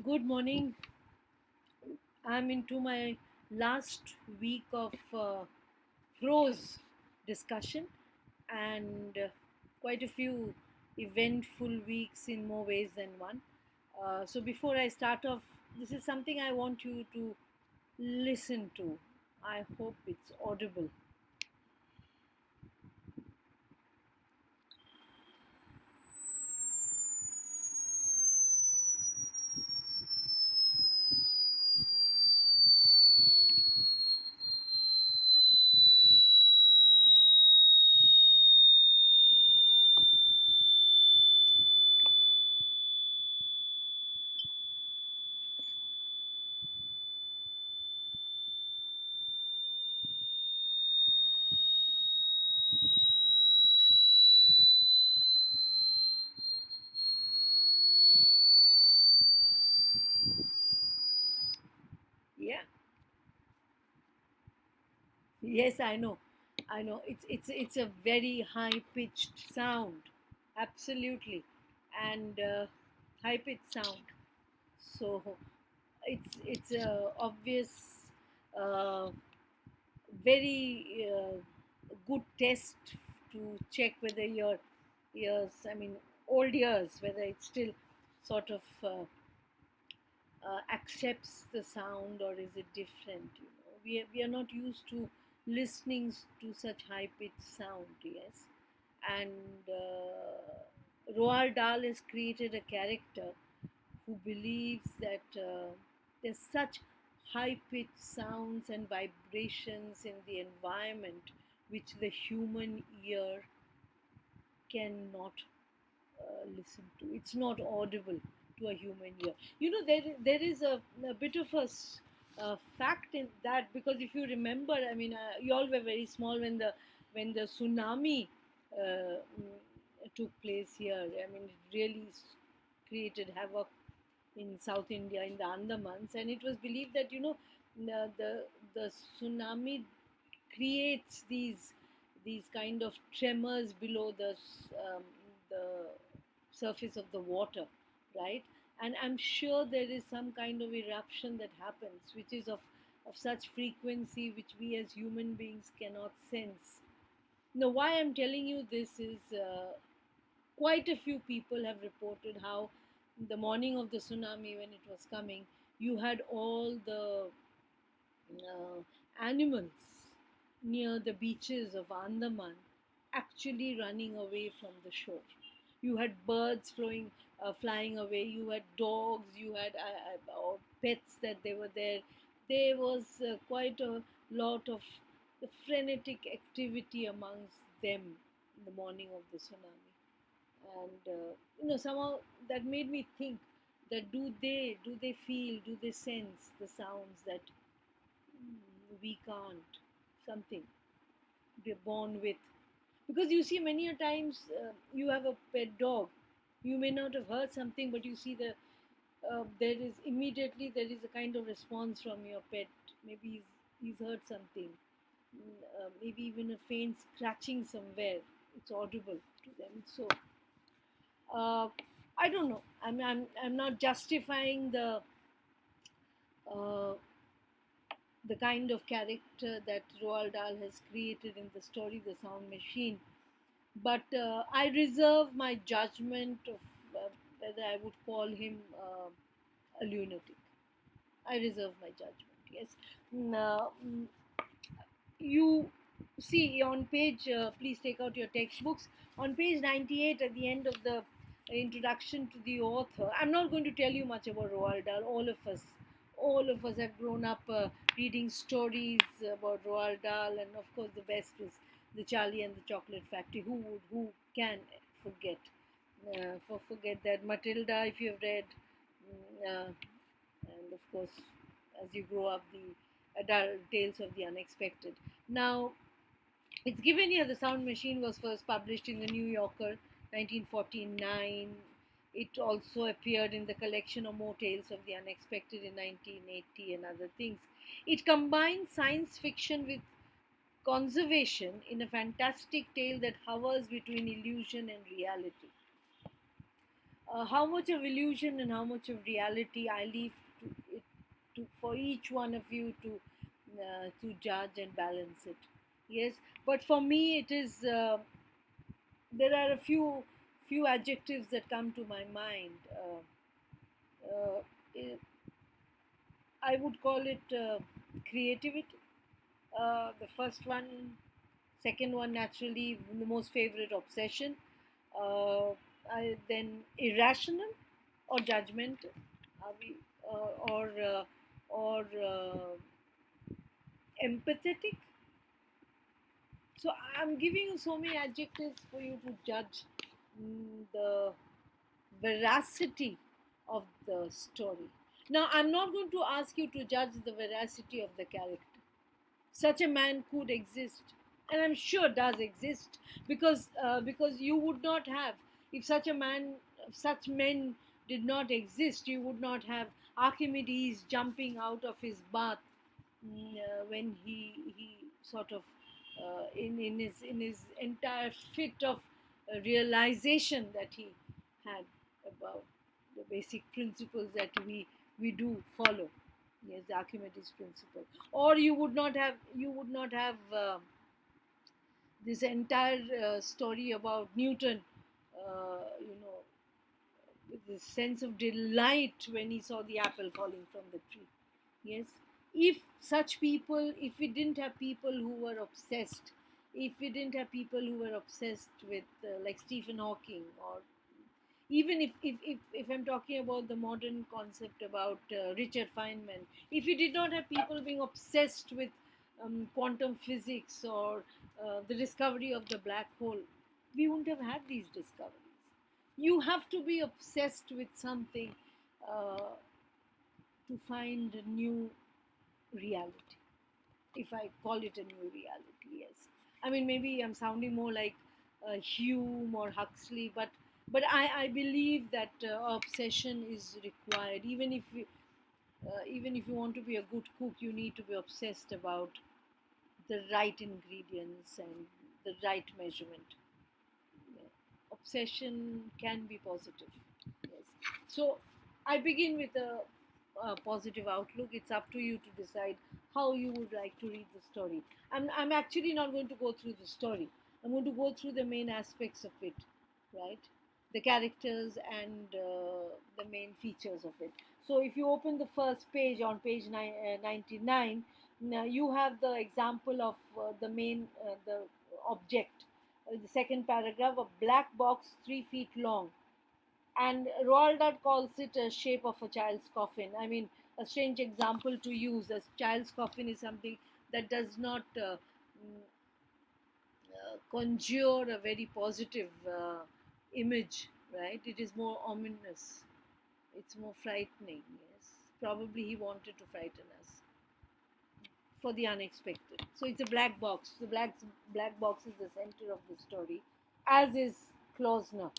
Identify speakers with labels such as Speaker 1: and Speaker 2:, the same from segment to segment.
Speaker 1: Good morning. I'm into my last week of prose discussion and quite a few eventful weeks in more ways than one. So, before I start off, this is something I want you to listen to. I hope it's audible. Yeah. Yes, I know. I know. It's a very high pitched sound. Absolutely. And high pitched sound. So it's a obvious, uh, very good test to check whether your ears, I mean, old ears, whether it still sort of accepts the sound or is it different. We are not used to listening to such high pitched sound. Yes, and Roald Dahl has created a character who believes that there's such high pitched sounds and vibrations in the environment which the human ear cannot listen to. It's not audible to a human ear. There is a bit of fact in that, because if you remember, I mean, you all were very small when the tsunami took place here. I mean, it really created havoc in South India, in the Andamans, and it was believed that the tsunami creates these kind of tremors below the surface of the water, right? And I'm sure there is some kind of eruption that happens, which is of such frequency which we as human beings cannot sense. Now, why I'm telling you this is quite a few people have reported how the morning of the tsunami, when it was coming, you had all the animals near the beaches of Andaman actually running away from the shore. You had birds flying away. You had dogs. You had pets that they were there. There was quite a lot of the frenetic activity amongst them in the morning of the tsunami. And somehow that made me think that do they feel, do they sense the sounds that we can't, something we're born with. Because you see, many a times you have a pet dog, you may not have heard something, but you see there is a kind of response from your pet. Maybe he's heard something. Maybe even a faint scratching somewhere, it's audible to them. So uh, I don't know. I'm not justifying uh, the kind of character that Roald Dahl has created in the story The Sound Machine. But I reserve my judgment of whether I would call him a lunatic. I reserve my judgment, yes. Now, you see on page, please take out your textbooks. On page 98, at the end of the introduction to the author, I'm not going to tell you much about Roald Dahl. All of us have grown up reading stories about Roald Dahl, and of course, the best was the Charlie and the Chocolate Factory. Who can forget? Forget that Matilda, if you have read, and of course, as you grow up, the adult tales of the unexpected. Now, it's given here the sound machine was first published in the New Yorker 1949. It also appeared in the collection of More Tales of the Unexpected in 1980 and other things. It combines science fiction with conservation in a fantastic tale that hovers between illusion and reality. How much of illusion and how much of reality I leave to it to for each one of you to judge and balance it. Yes, but for me it is. There are a few adjectives that come to my mind. Uh, I I would call it creativity. The first one, second one naturally the most favorite, obsession. Uh, then irrational or judgmental. Are we or empathetic? So I'm giving you so many adjectives for you to judge the veracity of the story. Now, I'm not going to ask you to judge the veracity of the character. Such a man could exist, and I'm sure does exist, because you would not have, if such men did not exist, you would not have Archimedes jumping out of his bath when he sort of in his entire fit of realization that he had about the basic principles that we do follow. Yes, the Archimedes principle. Or you would not have this entire story about Newton, you know, with this sense of delight when he saw the apple falling from the tree. Yes, if such people, if we didn't have people who were obsessed, if we didn't have people who were obsessed with like Stephen Hawking, or even if I'm talking about the modern concept about Richard Feynman, if we did not have people being obsessed with quantum physics or the discovery of the black hole, we wouldn't have had these discoveries. You have to be obsessed with something uh, to find a new reality, if I call it a new reality. Yes, I mean, maybe I'm sounding more like Hume or Huxley, but I believe that obsession is required. Even if you want to be a good cook, you need to be obsessed about the right ingredients and the right measurement. Yeah. Obsession can be positive. Yes. So I begin with a positive outlook. It's up to you to decide how you would like to read the story. I'm actually not going to go through the story. I'm going to go through the main aspects of it, right? The characters and the main features of it. So if you open the first page on page 99, now you have the example of the object. The second paragraph, a black box 3 feet long, and Roald Dahl calls it a shape of a child's coffin. I mean, a strange example to use. A child's coffin is something that does not conjure a very positive image, right? It is more ominous. It's more frightening. Yes, probably he wanted to frighten us for the unexpected. So it's a black box. The black box is the center of the story, as is Klausner,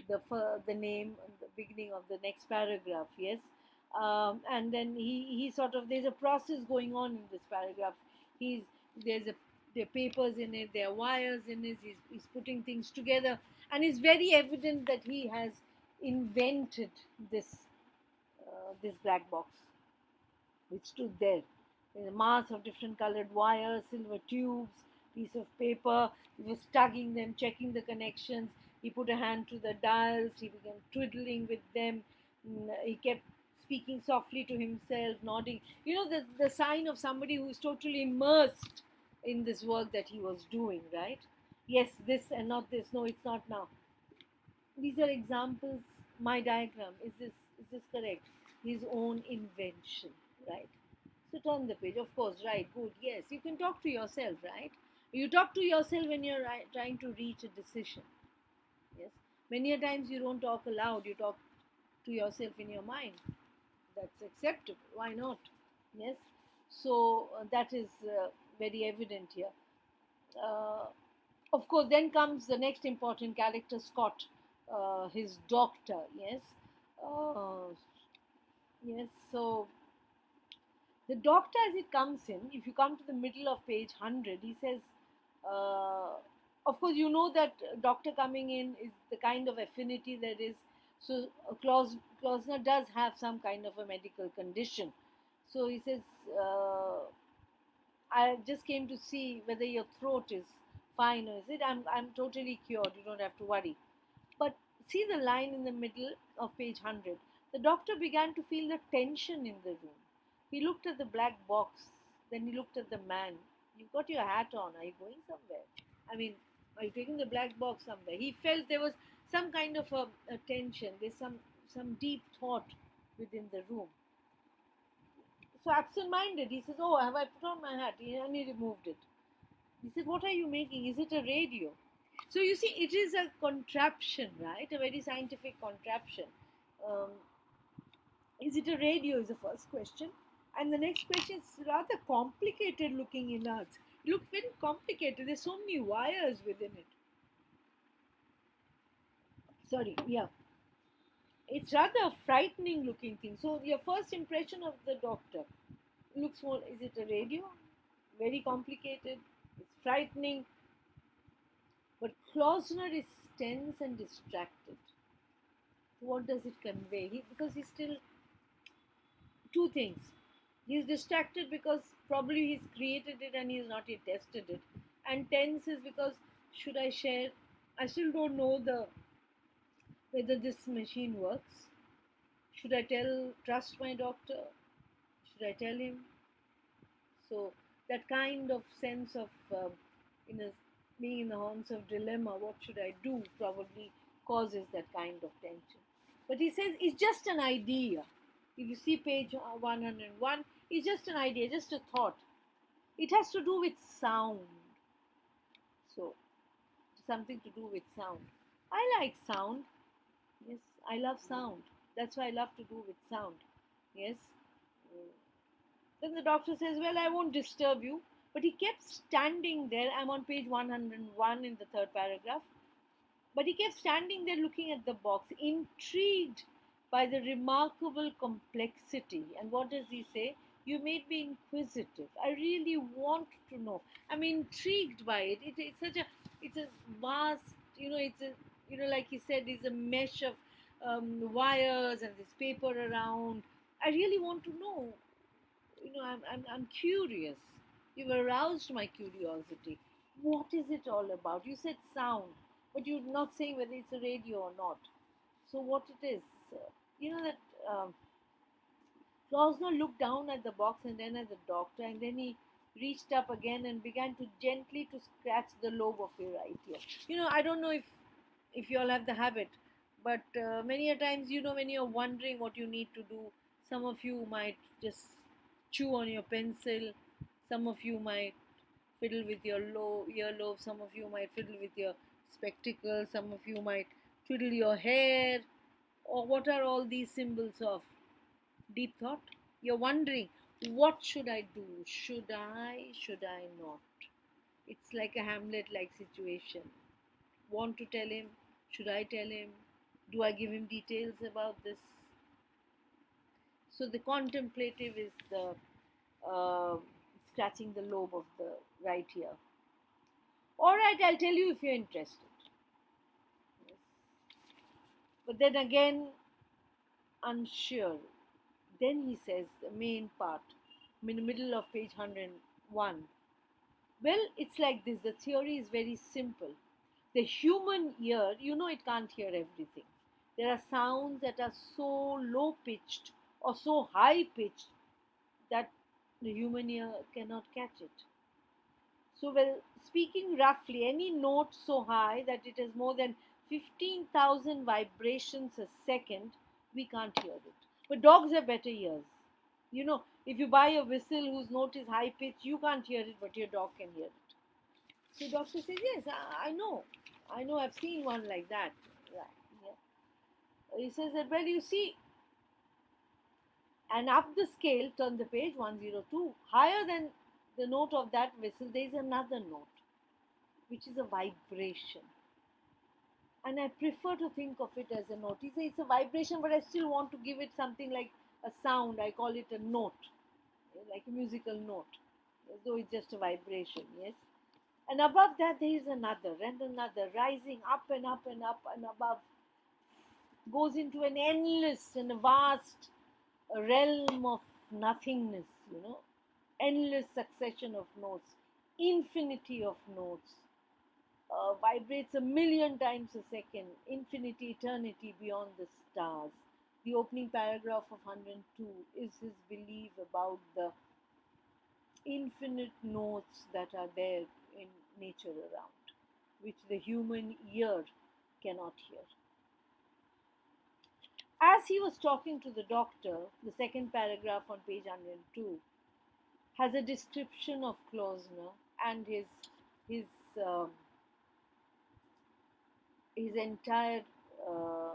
Speaker 1: the name and the beginning of the next paragraph. Yes, and then he sort of, there's a process going on in this paragraph. He's there's a There are papers in it, there are wires in it. He's putting things together, and it's very evident that he has invented this black box which stood there. There's a mass of different colored wires, silver tubes, piece of paper. He was tugging them, checking the connections. He put a hand to the dials. He began twiddling with them. He kept speaking softly to himself, nodding. You know, the sign of somebody who is totally immersed in this work that he was doing, right? Yes, this and not this. No, it's not now. These are examples. My diagram, is this correct? His own invention, right? So turn the page. Of course, right, good. Yes, you can talk to yourself, right? You talk to yourself when you're trying to reach a decision. Yes, many a times you don't talk aloud. You talk to yourself in your mind. That's acceptable. Why not? Yes. So that is very evident here. Uh, of course, then comes the next important character, Scott, his doctor. Yes. Uh, yes. So the doctor, as it comes in, if you come to the middle of page 100, he says, uh, of course, you know that doctor coming in is the kind of affinity there is So Klausner does have some kind of a medical condition. So he says, uh, I just came to see whether your throat is fine or is it. I'm totally cured. You don't have to worry. But see the line in the middle of page 100. The doctor began to feel the tension in the room. He looked at the black box. Then he looked at the man. You've got your hat on. Are you going somewhere? I mean, are you taking the black box somewhere? He felt there was some kind of a tension. There's some deep thought within the room. So absent-minded, he says, "Oh, have I put on my hat?" And he removed it. He said, "What are you making? Is it a radio?" So you see, it is a contraption, right? A very scientific contraption. Um, is it a radio? Is the first question, and the next question is rather complicated looking in art. It looks very complicated. There's so many wires within it. Sorry, yeah, it's rather a frightening looking thing. So your first impression of the doctor looks more. Is it a radio? Very complicated. It's frightening. But Klausner is tense and distracted. What does it convey? Because he's still two things. He's distracted because probably he's created it and he's not yet tested it. And tense is because should I share? I still don't know the whether this machine works. Should I trust my doctor? Should I tell him? So that kind of sense of in a, being in the haunts of dilemma, what should I do, probably causes that kind of tension. But he says it's just an idea. If you see page 101, it's just an idea, just a thought. It has to do with sound. So something to do with sound. I like sound. Yes, I love sound. That's why I love to do with sound. Yes. Then the doctor says, "Well, I won't disturb you." But he kept standing there. I'm on page 101 in the third paragraph. But he kept standing there looking at the box, intrigued by the remarkable complexity. And what does he say? "You made me inquisitive. I really want to know. I'm intrigued by it. It's a vast, it's a, like he said, it's a mesh of wires and this paper around. I really want to know. I'm curious. You've aroused my curiosity. What is it all about? You said sound, but you're not saying whether it's a radio or not. So what it is? You know that Klausner looked down at the box and then at the doctor, and then he reached up again and began to gently to scratch the lobe of your right ear. I don't know if you all have the habit, but many a times, when you're wondering what you need to do, some of you might just chew on your pencil, some of you might fiddle with your low earlobe, some of you might fiddle with your spectacles, some of you might twiddle your hair, or what are all these symbols of deep thought? You're wondering, what should I do? Should I not? It's like a Hamlet like situation. Want to tell him? Should I tell him? Do I give him details about this? So the contemplative is the uh, scratching the lobe of the right ear. All right, I'll tell you if you're interested. Yes. But then again, unsure. Then he says the main part, in the middle of page 101. Well, it's like this. The theory is very simple. The human ear, it can't hear everything. There are sounds that are so low pitched or so high pitched that the human ear cannot catch it. So, well, speaking roughly, any note so high that it has more than 15,000 vibrations a second, we can't hear it. But dogs have better ears. If you buy a whistle whose note is high pitched, you can't hear it, but your dog can hear it. So, doctor says, "Yes, I know. I know, I've seen one like that." Yeah, yeah. He says that, "Well, you see," and up the scale, turn the page 102, higher than the note of that whistle, there is another note, which is a vibration. And I prefer to think of it as a note. He says it's a vibration, but I still want to give it something like a sound. I call it a note, like a musical note, as though it's just a vibration, yes? And above that, there is another and another, rising up and up and up and above, goes into an endless and a vast realm of nothingness, endless succession of notes, infinity of notes, vibrates a million times a second, infinity, eternity beyond the stars. The opening paragraph of 102 is his belief about the infinite notes that are there in nature around, which the human ear cannot hear. As he was talking to the doctor, the second paragraph on page 102 has a description of Klausner and his um, his entire uh,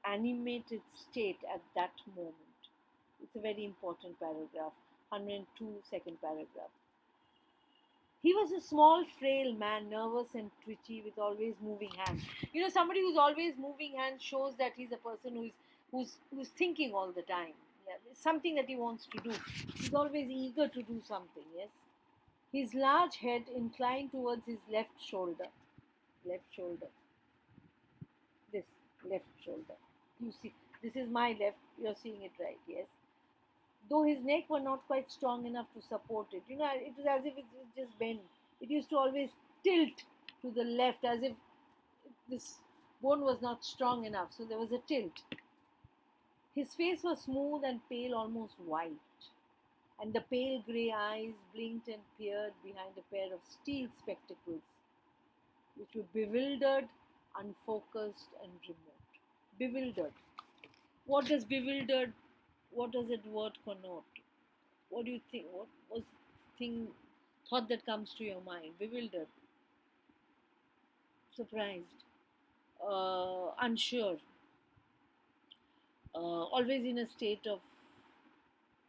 Speaker 1: animated state at that moment. It's a very important paragraph, 102, second paragraph. He was a small, frail man, nervous and twitchy, with always moving hands. Somebody who's always moving hands shows that he's a person who's thinking all the time. Yeah, it's something that he wants to do. He's always eager to do something. Yes, his large head inclined towards his left shoulder, this left shoulder. You see, this is my left. You're seeing it right. Yes, though his neck were not quite strong enough to support it. It was as if it was just bent. It used to always tilt to the left as if this bone was not strong enough, so there was a tilt. His face was smooth and pale, almost white, and the pale grey eyes blinked and peered behind a pair of steel spectacles, which were bewildered, unfocused, and remote. Bewildered. What does bewildered, what does that word connote? What do you think? What was thought that comes to your mind? Bewildered, surprised, unsure, always in a state of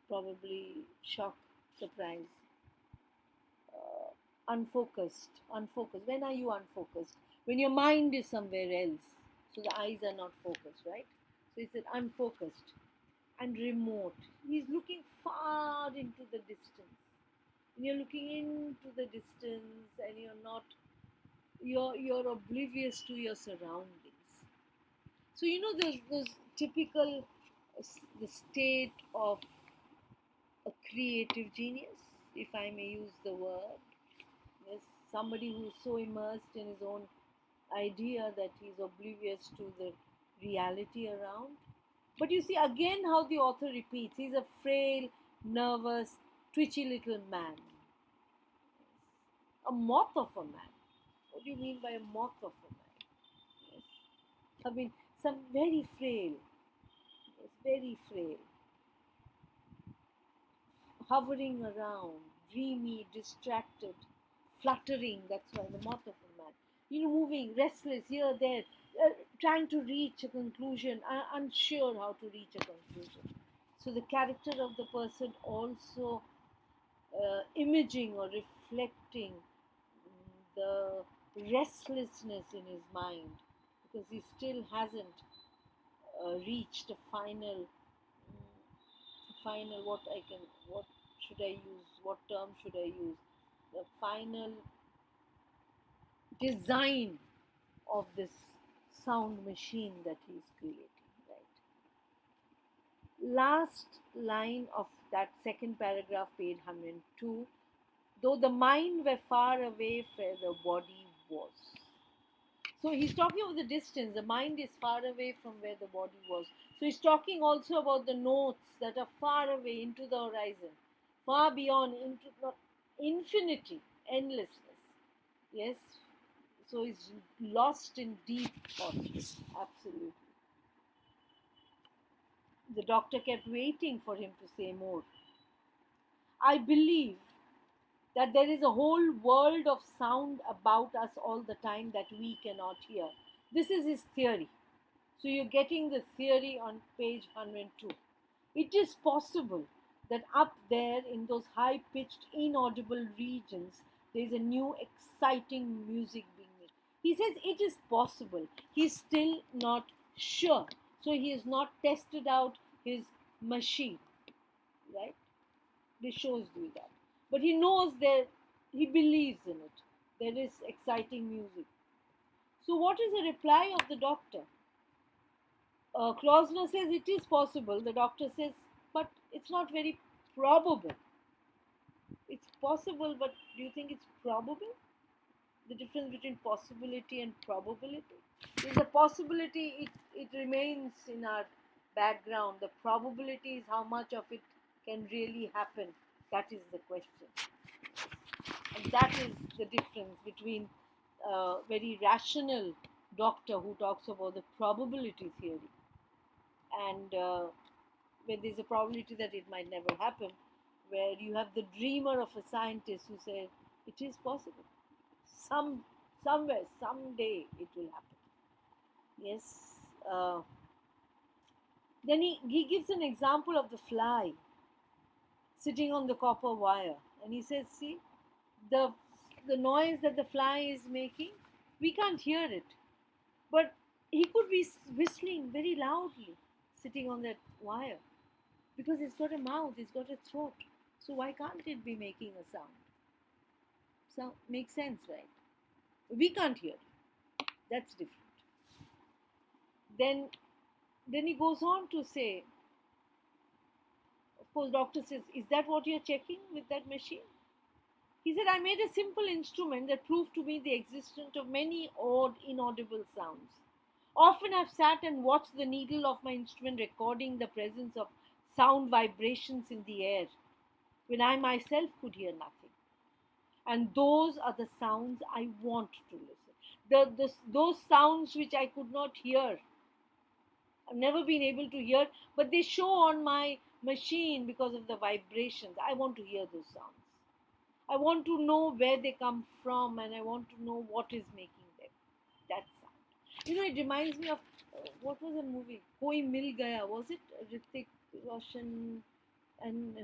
Speaker 1: probably shock, surprise, unfocused. When are you unfocused? When your mind is somewhere else, so the eyes are not focused, right? So it's unfocused and remote. He's looking far into the distance. When you're looking into the distance and you're oblivious to your surroundings. So those typical the state of a creative genius, if I may use the word. Yes, somebody who is so immersed in his own idea that he's oblivious to the reality around. But you see again how the author repeats, he's a frail, nervous, twitchy little man. A moth of a man. What do you mean by a moth of a man? Yes. I mean, some very frail. Yes, very frail. Hovering around, dreamy, distracted, fluttering. That's why the moth of a man. Moving, restless here, there, trying to reach a conclusion, unsure how to reach a conclusion. So the character of the person also imaging or reflecting the restlessness in his mind, because he still hasn't reached a final what should I use, what term should I use, the final design of this sound machine that he's creating, right? Last line of that second paragraph, page 102, though the mind were far away where the body was. So he's talking about the distance. The mind is far away from where the body was. So he's talking also about the notes that are far away into the horizon, far beyond, into not infinity, endlessness. Yes. So he's lost in deep thought. Absolutely. The doctor kept waiting for him to say more. I believe that there is a whole world of sound about us all the time that we cannot hear. This is his theory. So you're getting the theory on page 102. It is possible that up there in those high pitched, inaudible regions, there is a new, exciting music being made. He says it is possible. He's still not sure. So he has not tested out his machine, right? This shows you that. But he knows that he believes in it. There is exciting music. So, what is the reply of the doctor? Klausner says it is possible. The doctor says, but it's not very probable. It's possible, but do you think it's probable? The difference between possibility and probability is the possibility, it remains in our background. The probability is how much of it can really happen. That is the question. And that is the difference between a very rational doctor who talks about the probability theory and when there's a probability that it might never happen, where you have the dreamer of a scientist who says it is possible. Somewhere, someday it will happen. Yes. Then he gives an example of the fly sitting on the copper wire. And he says, see, the, the noise that the fly is making, we can't hear it. But he could be whistling very loudly sitting on that wire because it's got a mouth, it's got a throat. So why can't it be making a sound? So makes sense, right? We can't hear it. That's different. Then then he goes on to say, of course, doctor says, is that what you're checking with that machine? He said, I made a simple instrument that proved to me the existence of many odd, inaudible sounds. Often I've sat and watched the needle of my instrument recording the presence of sound vibrations in the air when I myself could hear nothing. And those are the sounds I want to listen. Those sounds which I could not hear, I've never been able to hear, but they show on my machine because of the vibrations. I want to hear those sounds. I want to know where they come from and I want to know what is making them. That sound. You know, it reminds me of what was the movie? Koi Mil Gaya. Was it Hrithik Roshan and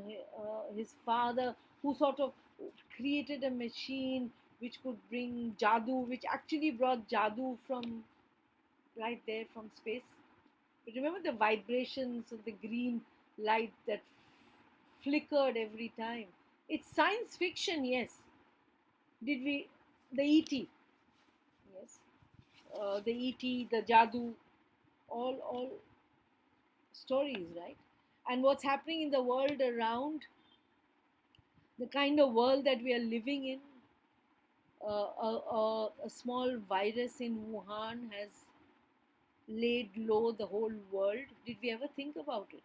Speaker 1: his father who sort of created a machine which could bring jadoo, which actually brought jadoo from right there from space? Remember the vibrations of the green light that flickered every time? It's science fiction, yes. Did we? The ET, yes. The ET, the Jadoo, all stories, right? And what's happening in the world around, the kind of world that we are living in, a small virus in Wuhan has laid low the whole world. Did we ever think about it?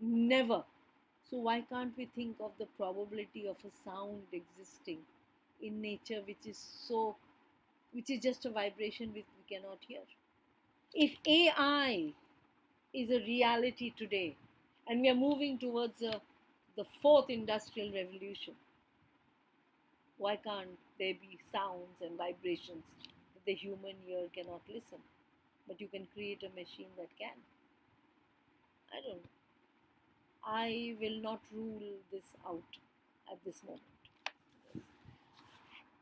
Speaker 1: Never. So why can't we think of the probability of a sound existing in nature which is just a vibration which we cannot hear? If AI is a reality today and we are moving towards the fourth industrial revolution, why can't there be sounds and vibrations that the human ear cannot listen? But you can create a machine that can. I don't know. I will not rule this out at this moment.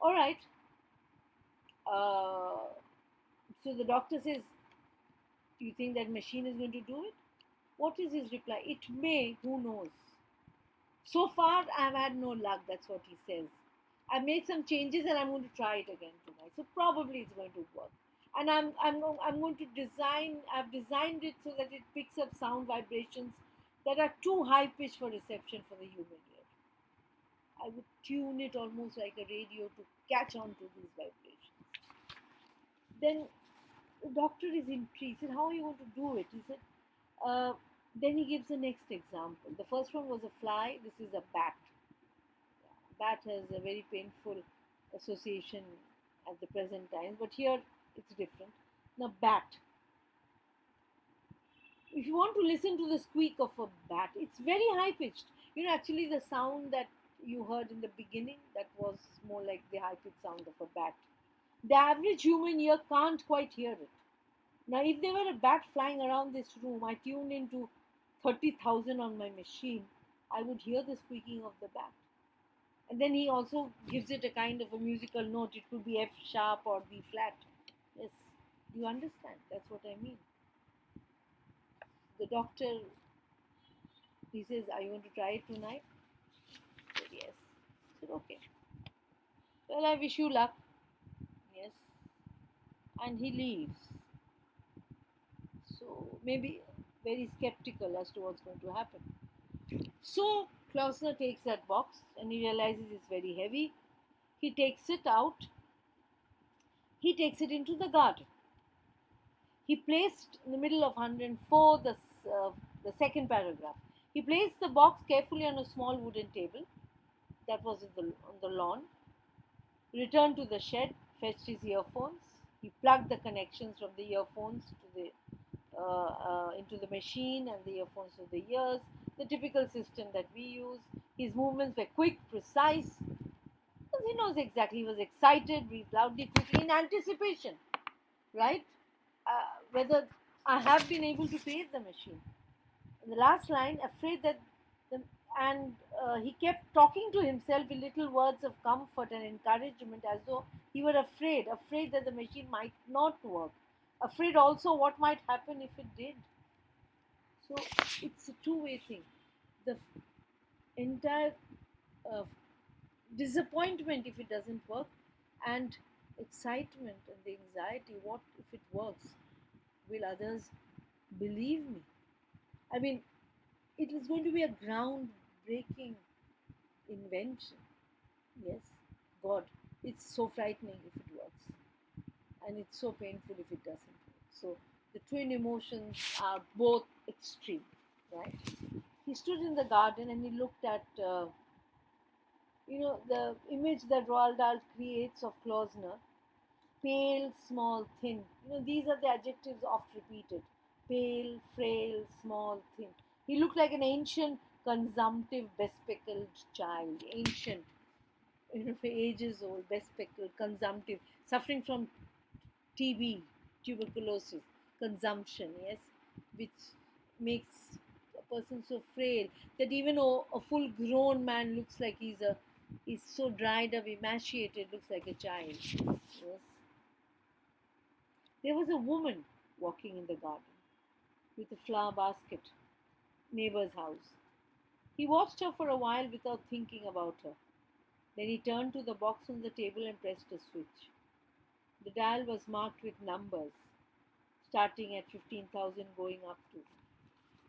Speaker 1: All right. Uh, so the doctor says, do you think that machine is going to do it? What is his reply? It may, who knows? So far, I've had no luck, that's what he says. I've made some changes and I'm going to try it again tonight. So probably it's going to work. And I'm going to I've designed it so that it picks up sound vibrations that are too high pitched for reception for the human ear. I would tune it almost like a radio to catch on to these vibrations. Then the doctor is intrigued. He said, how are you going to do it? He said, then he gives the next example. The first one was a fly. This is a bat. Bat has a very painful association at the present time, but here it's different. Now, bat. If you want to listen to the squeak of a bat, it's very high pitched. You know, actually, the sound that you heard in the beginning, that was more like the high pitched sound of a bat. The average human ear can't quite hear it. Now, if there were a bat flying around this room, I tuned into 30,000 on my machine, I would hear the squeaking of the bat. And then he also gives it a kind of a musical note. It could be F sharp or B flat. Yes, you understand? That's what I mean. The doctor, he says, are you going to try it tonight? I said, yes. I said, okay. Well, I wish you luck. Yes. And he leaves. So maybe very skeptical as to what's going to happen. So Klausner takes that box and he realizes it's very heavy. He takes it out, he takes it into the garden. He placed in the middle of 104 the second paragraph. He placed the box carefully on a small wooden table that was on the lawn, returned to the shed, fetched his earphones. He plugged the connections from the earphones to the into the machine and the earphones to the ears, the typical system that we use. His movements were quick, precise, because he knows exactly. He was excited, breathed loudly, quickly, in anticipation, right? Whether I have been able to create the machine. In the last line, afraid that the, and he kept talking to himself with little words of comfort and encouragement as though he were afraid that the machine might not work, afraid also what might happen if it did. So it's a two-way thing. The entire uh, disappointment if it doesn't work, and excitement and the anxiety, what if it works? Will others believe me? I mean, it is going to be a groundbreaking invention. Yes, God, it's so frightening if it works, and it's so painful if it doesn't work. So the twin emotions are both extreme, right? He stood in the garden and he looked at, the image that Roald Dahl creates of Klausner: pale, small, thin. These are the adjectives oft repeated: pale, frail, small, thin. He looked like an ancient, consumptive, bespectacled child. Ancient, for ages old, bespectacled, consumptive, suffering from TB, tuberculosis, consumption, yes, which makes a person so frail that even a full grown man looks like he's so dried up, emaciated, looks like a child. Yes. There was a woman walking in the garden with a flower basket, neighbor's house. He watched her for a while without thinking about her. Then he turned to the box on the table and pressed a switch. The dial was marked with numbers, starting at 15,000 going up to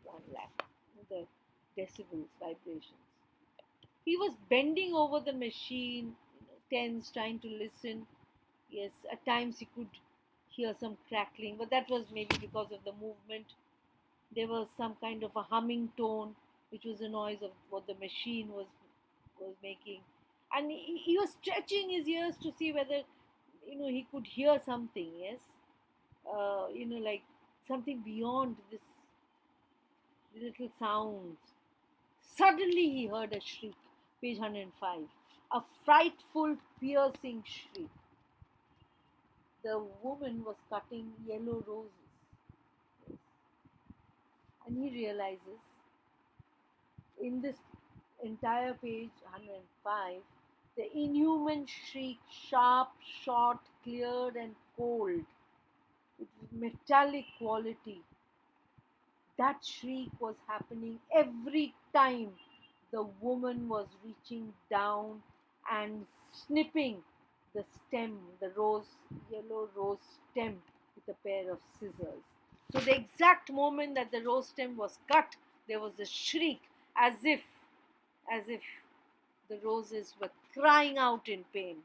Speaker 1: 1 lakh. The decibels, vibrations. He was bending over the machine, tense, trying to listen. Yes, at times he could hear some crackling, but that was maybe because of the movement. There was some kind of a humming tone, which was the noise of what the machine was making, and he was stretching his ears to see whether he could hear something. Yes, like something beyond this little sounds. Suddenly he heard a shriek, page 105, a frightful, piercing shriek. The woman was cutting yellow roses, and he realizes in this entire page 105, the inhuman shriek, sharp, short, clear, and cold, with metallic quality. That shriek was happening every time the woman was reaching down and snipping the stem, the yellow rose stem, with a pair of scissors. So, the exact moment that the rose stem was cut, there was a shriek, as if the roses were crying out in pain.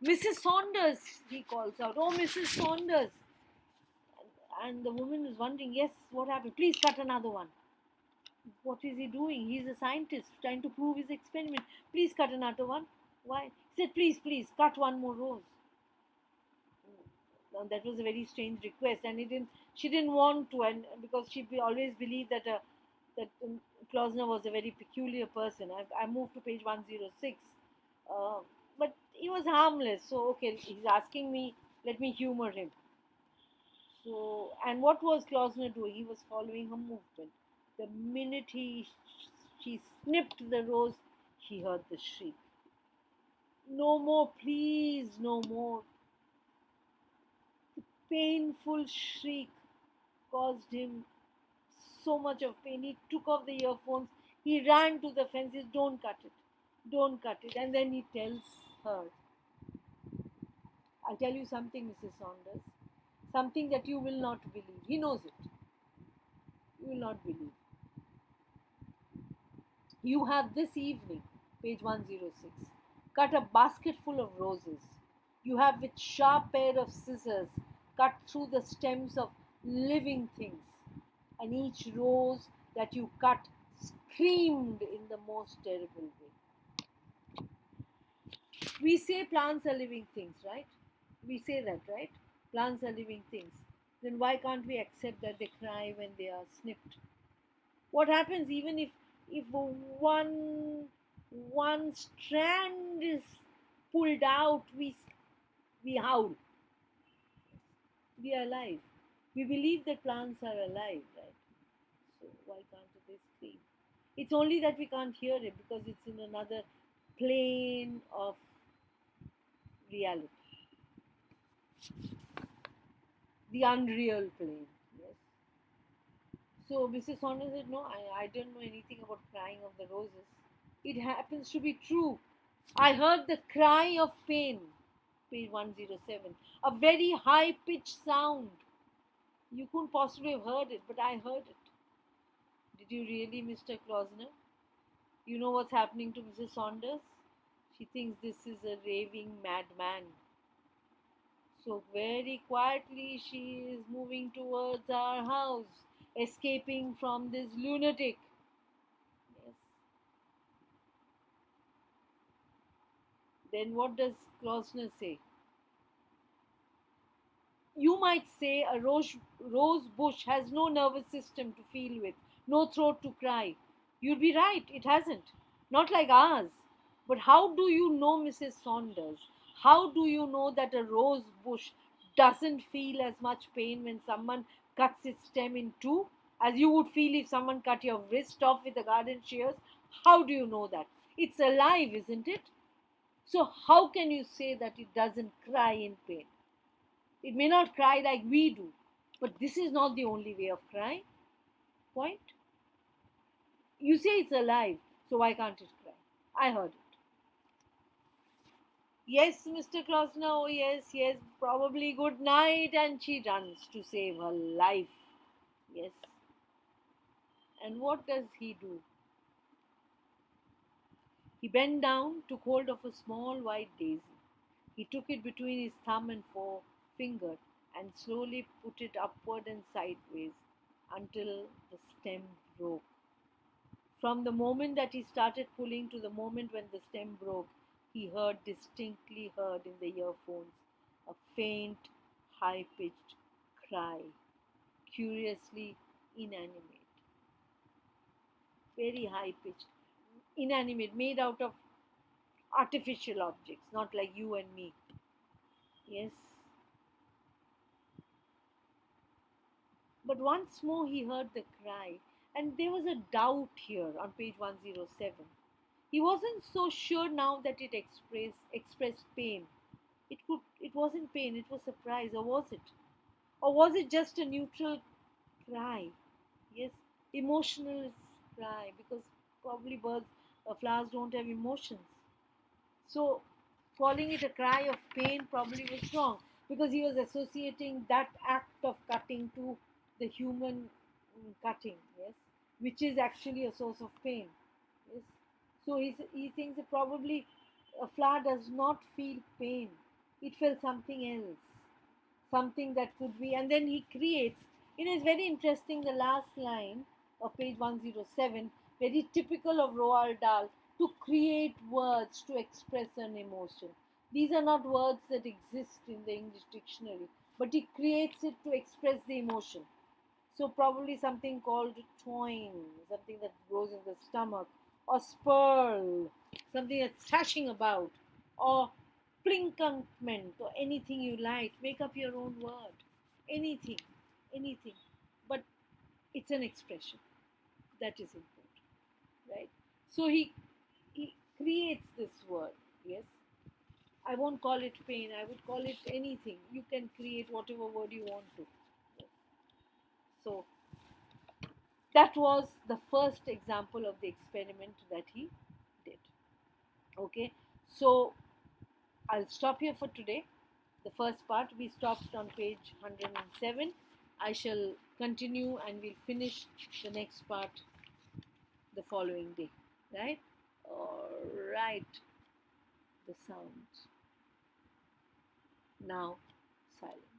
Speaker 1: Mrs. Saunders, he calls out. Oh, Mrs. Saunders. And the woman is wondering, yes, what happened? Please cut another one. What is he doing? He's a scientist trying to prove his experiment. Please cut another one. Why? He said, please, please, cut one more rose. Now, that was a very strange request, and she didn't want to, and because she always believed that Klausner was a very peculiar person. I moved to page 106, uh, but he was harmless. So okay, he's asking me, let me humor him. So, and what was Klausner doing? He was following her movement. The minute she snipped the rose, he heard the shriek. No more, please, no more. The painful shriek caused him so much of pain. He took off the earphones. He ran to the fence. He said, don't cut it. Don't cut it. And then he tells her, I'll tell you something, Mrs. Saunders. something that you will not believe. He knows it. You will not believe. You have this evening, page 106, cut a basket full of roses. You have with sharp pair of scissors cut through the stems of living things, and each rose that you cut screamed in the most terrible way. We say plants are living things, right? We say that, right? Plants are living things. Then why can't we accept that they cry when they are snipped? What happens even if one strand is pulled out, we howl. We are alive. We believe that plants are alive, right? So why can't they scream? It's only that we can't hear it because it's in another plane of reality, the unreal plane. Yes. So Mrs. Saunders said, no, I don't know anything about crying of the roses. It happens to be true. I heard the cry of pain, page 107, a very high pitched sound. You couldn't possibly have heard it, but I heard it. Did you really, Mr. Klausner? You know what's happening to Mrs. Saunders? She thinks this is a raving madman. So, very quietly, she is moving towards our house, escaping from this lunatic. Yes. Then, what does Klausner say? You might say a rose bush has no nervous system to feel with, no throat to cry. You'd be right, it hasn't. Not like ours. But how do you know, Mrs. Saunders? How do you know that a rose bush doesn't feel as much pain when someone cuts its stem in two as you would feel if someone cut your wrist off with a garden shears? How do you know that? It's alive, isn't it? So, how can you say that it doesn't cry in pain? It may not cry like we do, but this is not the only way of crying. Point. You say it's alive, so why can't it cry? I heard it. Yes, Mr. Klausner, oh yes, yes, probably good night, and she runs to save her life. Yes. And what does he do? He bent down, took hold of a small white daisy. He took it between his thumb and forefinger and slowly put it upward and sideways until the stem broke. From the moment that he started pulling to the moment when the stem broke, he distinctly heard in the earphones, a faint, high pitched cry, curiously inanimate, very high pitched, inanimate, made out of artificial objects, not like you and me. Yes. But once more he heard the cry, and there was a doubt here on page 107. He wasn't so sure now that it expressed pain. It wasn't pain, it was surprise, or was it? Or was it just a neutral cry? Yes, emotional cry, because probably birds or flowers don't have emotions. So calling it a cry of pain probably was wrong because he was associating that act of cutting to the human cutting, yes, which is actually a source of pain. Yes. So he thinks that probably a flower does not feel pain. It felt something else, something that could be. And then he creates, it is very interesting, the last line of page 107, very typical of Roald Dahl, to create words to express an emotion. These are not words that exist in the English dictionary, but he creates it to express the emotion. So probably something called twine, something that grows in the stomach, or spurl, something that's thrashing about, or plinkantment, or anything you like. Make up your own word. Anything, anything. But it's an expression that is important, right? So he creates this word. Yes, I won't call it pain. I would call it anything. You can create whatever word you want to. Yes. So that was the first example of the experiment that he did. Okay, so I'll stop here for today. The first part we stopped on page 107. I shall continue and we'll finish the next part the following day. Right? All right. The sounds. Now silence.